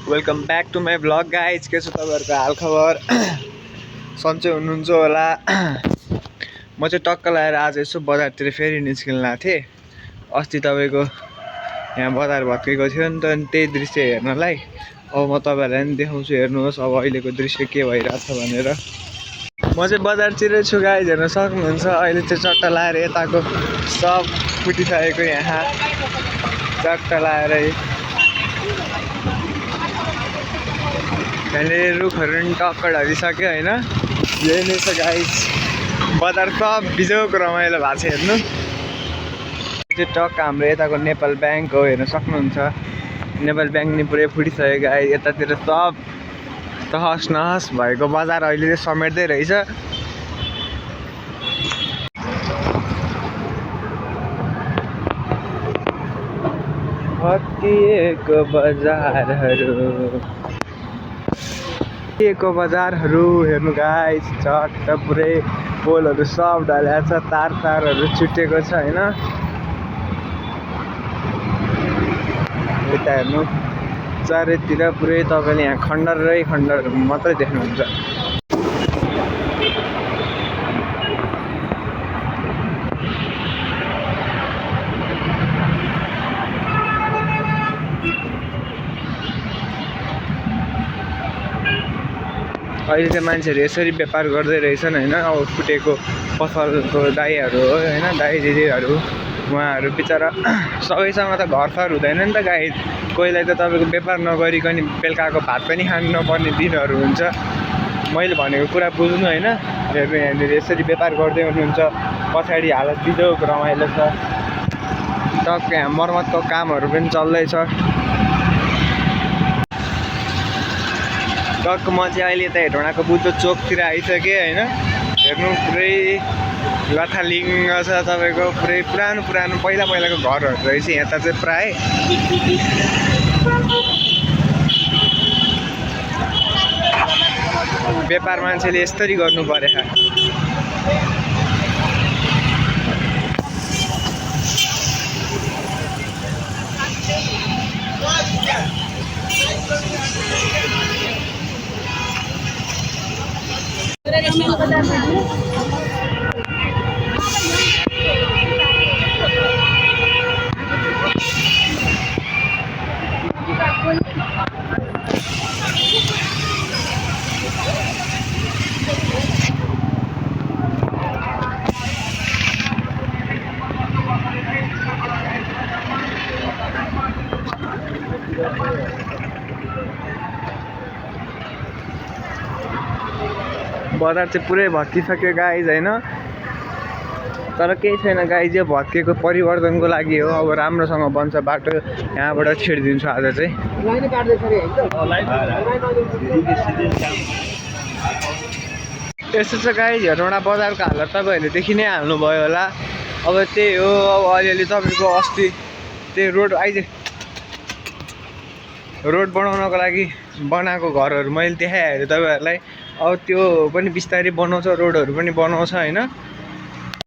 Welcome back to my vlog guys. के छ तपाईँहरूको हालखबर? सन्चै हुनुहुन्छ होला। म चाहिँ टक्क लगाएर आज यसो बजारतिर फेरि निस्किन लागेको थिएँ। अस्ति तपाईँको यहाँ बजार भत्केको थियो नि त, अनि त्यही दृश्य हेर्नलाई अब म तपाईँहरूलाई पनि देखाउँछु। हेर्नुहोस् अब अहिलेको दृश्य के भइरहेछ भनेर। म चाहिँ बजारतिरै छु गाइज, हेर्न सक्नुहुन्छ। अहिले चाहिँ चट्टा लाएर यताको सब फुटिसकेको यहाँ चट्टा लाएर यहाँनिर रुखहरू पनि टक्क ढलिसक्यो होइन। यही नै छ गाइज, बजार सब बिजोक रमाइलो भएको छ। हेर्नु यो चाहिँ टक्क हाम्रो यताको नेपाल ब्याङ्क हो, हेर्न सक्नुहुन्छ। नेपाल ब्याङ्क नि पुरै फुटिसक्यो गाइज। यतातिर सब तहस नहस भएको बजार अहिले चाहिँ समेट्दै रहेछ। भत्किएको बजारहरू हेर्नु गाइस। चट्ट पुरै पोलहरू सब ढलेको छ, तारहरू छुटेको छ होइन। यता हेर्नु चारैतिर पुरै तपाईँले यहाँ खण्डर मात्रै देख्नुहुन्छ। अहिले चाहिँ मान्छेहरू यसरी व्यापार गर्दै रहेछन् होइन। अब फुटेको पसलको दाइहरू हो होइन, दाइ दिदीहरू, उहाँहरू बिचरा सबैसँग त घरसर हुँदैन नि त गाइस। कोहीलाई त तपाईँको व्यापार नगरिकन बेलुकाको भात पनि खानु नपर्ने दिनहरू हुन्छ। मैले भनेको कुरा बुझ्नु होइन। हेर्नु यहाँनिर यसरी व्यापार गर्दै हुनुहुन्छ। पछाडि हालत बिजोक रमाइलो छ। टक्क यहाँ मर्मतको कामहरू पनि चल्दैछ। टक्क म चाहिँ अहिले यता हेटौँडाको बुद्ध चोकतिर आइसकेँ होइन। हेर्नु पुरै लथालिङ्ग छ तपाईँको। पुरै पुरानो पहिलाको घरहरू रहेछ यता चाहिँ प्राय। व्यापार मान्छेले यसरी गर्नु परेछ। बजार चाहिँ पुरै भत्किसक्यो गाइज होइन। तर केही छैन गाइज, यो भत्केको परिवर्तनको लागि हो। अब राम्रोसँग बन्छ बाटो, यहाँबाट छिडिदिन्छु आज चाहिँ। यस्तो छ गाइज हेटौँडा बजारको हालत तपाईँहरूले देखि नै हाल्नुभयो होला। अब त्यही हो, अब अलिअलि तपाईँको अस्ति त्यही रोड बनाउनको लागि बनाएको घरहरू मैले देखाइहालेँ तपाईँहरूलाई। अब त्यो पनि बिस्तारै बनाउँछ, रोडहरू पनि बनाउँछ होइन।